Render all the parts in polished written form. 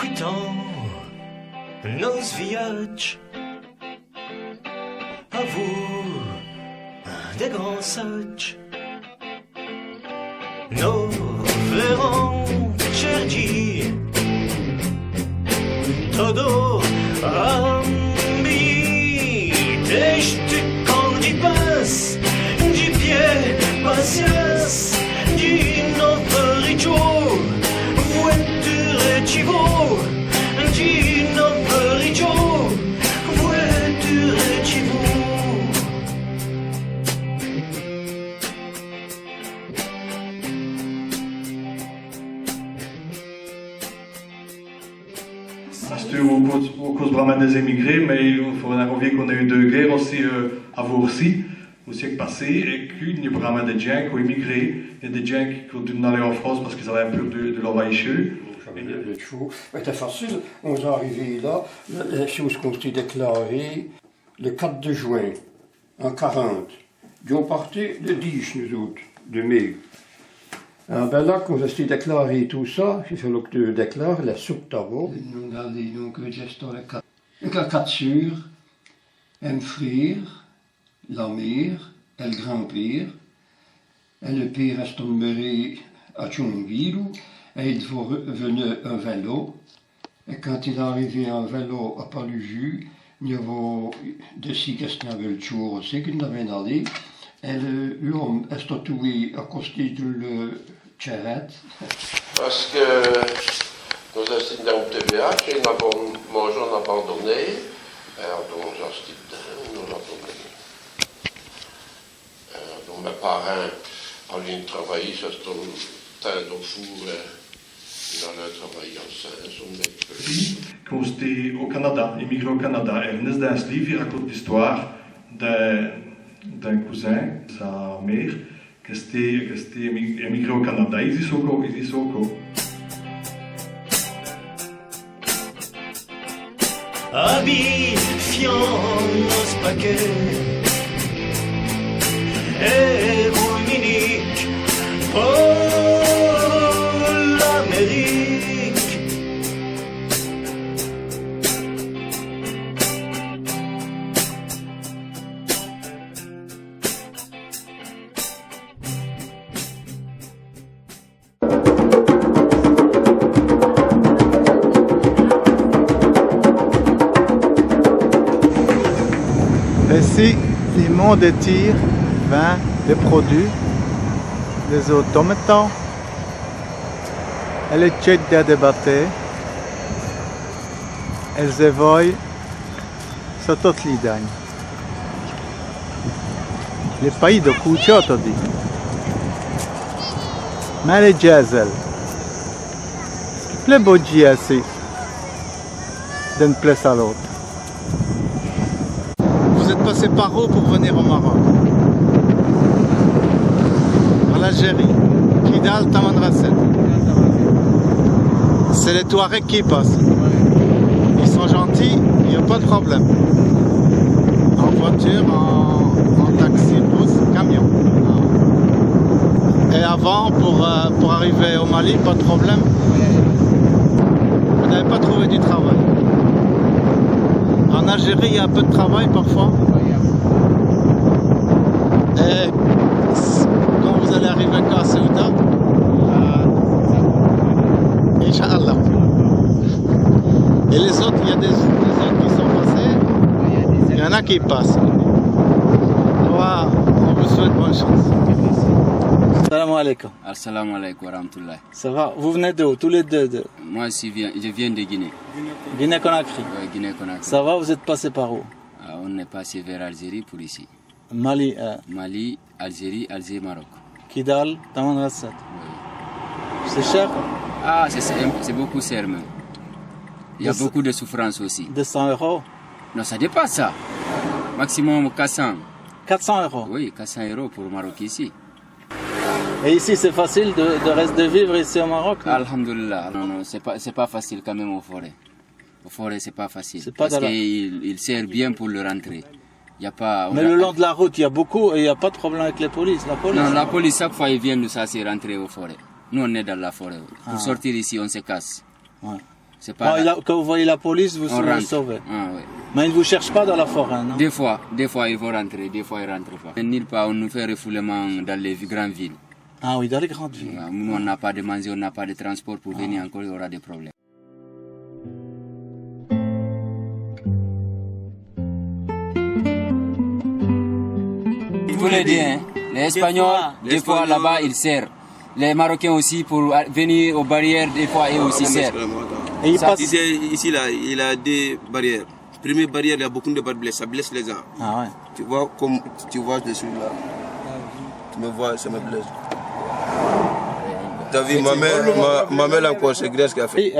discutant nos villages. À vous, des grands sages, nos flairants Chergi, todo ambi, dești candipas, du pied patience, du novericcio, voiture chivo, du novericcio, voiture chivo. C'était au cause vraiment des émigrés, mais il faut avouer qu'on a eu deux guerres aussi à Vourcy, au siècle passé, et qu'il y a vraiment des gens qui ont immigré, et des gens qui continuent d'aller en France parce qu'ils avaient un peu de leur vaïcheux. C'était facile, on est arrivé là, les choses qu'on s'est déclarées le 4 de juin, en 40. Ils ont parti le 10, nous autres, de mai. Ben là, quand on s'est déclaré tout ça, il fallait que tu déclares la soupe d'abord. Nous avons donc le 4 sur, un frère, la mère, et le grand-père, et le père est tombé à Thionville, et il venait un vélo, et quand il est arrivé en vélo à Paluju, il y avait des six questions avec le jour aussi qu'il n'avait allé, et l'homme est tatoué à côté de le charrette. Parce que nous étions dans le TVH et nous avons mangé, on a abandonné, et donc nous avons abandonné. Donc mes parents allaient travailler sur le terrain de four, ils allaient travailler en Saint-Jean. Quand j'étais au Canada, immigré au Canada, Ernest Dansliv, il raconte l'histoire d'un cousin, sa mère, qui était émigré au Canada. Ils y sont encore. Habituant nos paquets et Dominique pour l'Amérique. Ici, les monts de tir, vin, les produits, les automatons, et les tchèques de débattre, elles évoluent sur toutes les lignes. Les pays de Kouchot, dit. Mais les diesel, les beaux ici, d'une place à l'autre. Vous êtes passé par où pour venir au Maroc? En Algérie. Kidal, Tamanrasset. C'est les Touaregs qui passent. Ils sont gentils, il n'y a pas de problème. En voiture, en taxi, bus, camion. Et avant, pour arriver au Mali, pas de problème. Vous n'avez pas trouvé du travail. En Algérie, il y a un peu de travail parfois. Et quand vous allez arriver à Ceuta, Inch'Allah. Et les autres, il y a des autres qui sont passés. Il y en a qui passent. On vous souhaite bonne chance. Salam alaikum. Assalamu alaikum wa rahmatullah. Ça va? Vous venez d'où? Tous les deux? Moi, je viens de Guinée. Guinée-Conakry. Ouais, Guinée-Conakry. Ça va? Vous êtes passé par où? On est passé vers Algérie pour ici. Mali. Mali, Algérie, Maroc. Kidal, Tamanrasset. Oui. C'est cher? Ah, c'est beaucoup cher même. Il y a beaucoup de souffrance aussi. 200 €? Non, ça dépasse ça. Maximum 400. 400 €? Oui, 400 € pour le Maroc ici. Et ici, c'est facile de vivre ici au Maroc? Alhamdulillah. Non, c'est pas facile quand même au forêt. Au forêt, c'est pas facile. Parce qu'il sert bien pour le rentrer. Y a pas, mais le long de la route, il n'y a pas de problème avec les polices. Non, la police, chaque fois, ils viennent nous chasser rentrer au forêt. Nous, on est dans la forêt. Pour sortir ici, on se casse. Ouais. C'est pas. Quand vous voyez la police, vous on serez rentre. sauvé. Ah, oui. Mais ils ne vous cherchent pas dans la forêt, non? Des fois ils vont rentrer, des fois ils rentrent pas. Nulle part, on nous fait refoulement dans les grandes villes. Ah oui, dans les grandes villes. Nous, on n'a pas de manger, on n'a pas de transport pour venir encore, il y aura des problèmes. Il faut l'aider, hein. Les Espagnols, des fois là-bas, ils servent. Les Marocains aussi, pour venir aux barrières, des fois, ils aussi servent. Et ils passent... Ici, là, il a des barrières. Première barrière, il y a beaucoup de barrières, ça blesse les gens. Ah ouais. Tu vois, comme tu vois, je suis là. Tu me vois, ça me blesse. Tu as vu, ma mère encore, c'est Grèce qui a fait. Et,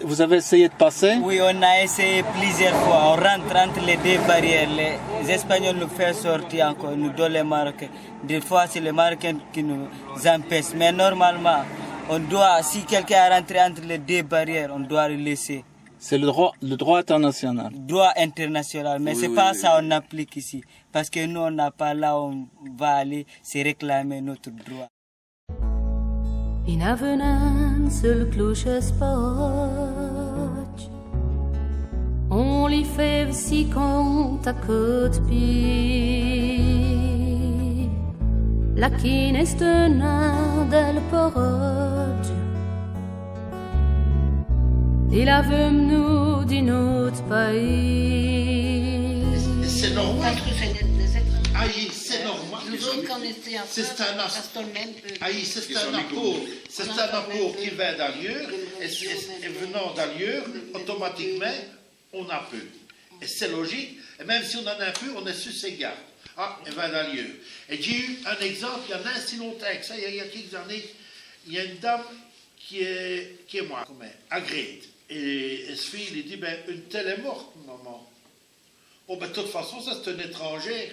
vous avez essayé de passer? Oui, on a essayé plusieurs fois. On rentre entre les deux barrières. Les Espagnols nous font sortir encore, nous donnent les Marocains. Des fois, c'est les Marocains qui nous empêchent. Mais normalement, on doit, si quelqu'un est rentré entre les deux barrières, on doit le laisser. C'est le droit international. Droit international, mais c'est pas ça qu'on applique ici. Parce que nous, on n'a pas là où on va aller, c'est réclamer notre droit. In avenanțul Cluj-Spăci, on li fait si compte à côte pi. La chine este del porog. Il avem nous din autre pays. C'est normal. Parce que c'est des étrangers. Aïe, c'est normal. Nous autres, quand on était en France, c'est un apport qui vient d'ailleurs, et venant d'ailleurs, automatiquement, on a peu. Et c'est logique, et même si on en a peu, on est sur ses gardes. Ah, elle vient d'ailleurs. Et j'ai eu un exemple, il y en a un si longtemps que ça, il y a quelques années, il y a une dame qui est moi, agrégée. Et ce fille, il dit, ben, une telle est morte, maman. Oh, ben, de toute façon, ça, c'est une étrangère.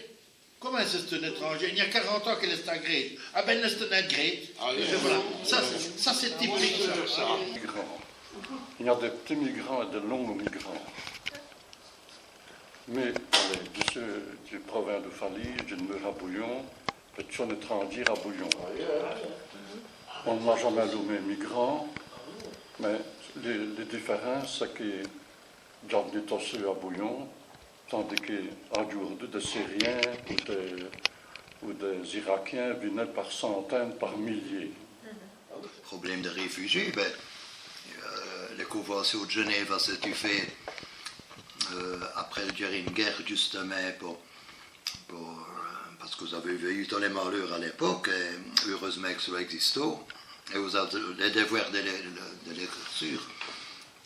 Comment c'est une étrangère? Il y a 40 ans qu'elle est agrégée. Ah, ben, c'est une agrégée. Voilà. Ça, c'est typique, ça. Il y a des petits migrants et des longs migrants. Mais, allez, du province de Fali, je me à Bouillon, petit étranger à Bouillon. On ne m'a jamais nommé migrant, mais les différences, c'est que j'en ai tossé à Bouillon, tandis qu'en jour des Syriens ou des Irakiens venaient par centaines, par milliers. Problème de réfugiés, ben, la Convention de Genève a été faite après une guerre justement parce que vous avez eu dans les malheurs à l'époque, heureusement que ça existe, et vous avez les devoirs de l'écriture.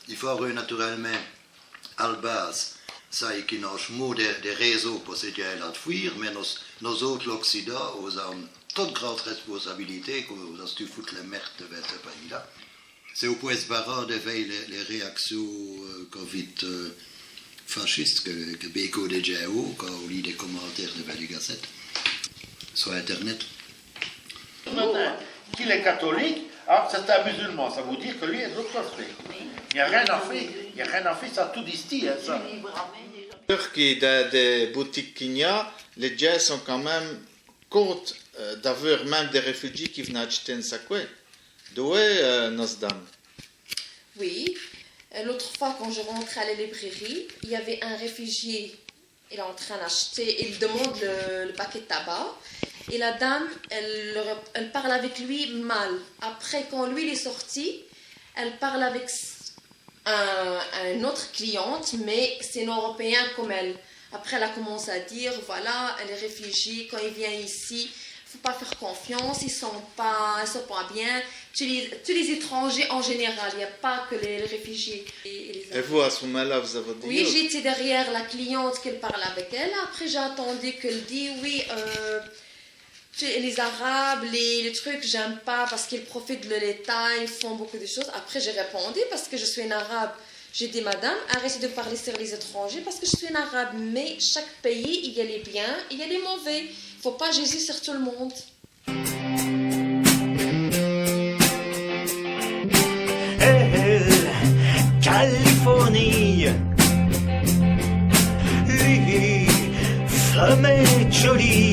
Il faut naturellement à la base, ça et qui n'a des réseaux pour s'aider à fuir, mais nos autres l'Occident, nous avons toute grande responsabilité que vous avez foutu la merde de ce pays-là. C'est au point de barrage de les réactions Covid fascistes que Beko de Géo, quand on lit des commentaires de la Gazette sur Internet. Maintenant, qu'il est catholique, c'est un musulman, ça veut dire que lui est de l'autre aspect. Il n'y a rien à faire, ça a tout dit, hein, ça. Qui dans des boutiques qu'il y a, les gens sont quand même contre d'avoir même des réfugiés qui viennent acheter un sac. D'où est Nasdam? Oui, l'autre fois quand je rentrais à la librairie, il y avait un réfugié, il est en train d'acheter, il demande le paquet de tabac, et la dame, elle parle avec lui mal. Après, quand lui il est sorti, elle parle avec un autre cliente, mais c'est un Européen comme elle. Après, elle a commencé à dire, voilà, elle est réfugiée, quand il vient ici, il ne faut pas faire confiance, ils ne sont pas bien. Tous les étrangers en général, il n'y a pas que les réfugiés. Et vous, à ce moment-là, vous avez dit... Oui, j'étais derrière la cliente qu'elle parle avec elle. Après, j'ai attendu qu'elle dise, oui, les Arabes, les trucs, j'aime pas parce qu'ils profitent de l'État, ils font beaucoup de choses. Après, j'ai répondu parce que je suis une Arabe. J'ai dit, madame, arrêtez de parler sur les étrangers parce que je suis une Arabe. Mais chaque pays, il y a les biens, il y a les mauvais. Il ne faut pas Jésus sur tout le monde. Californie, les femmes jolies.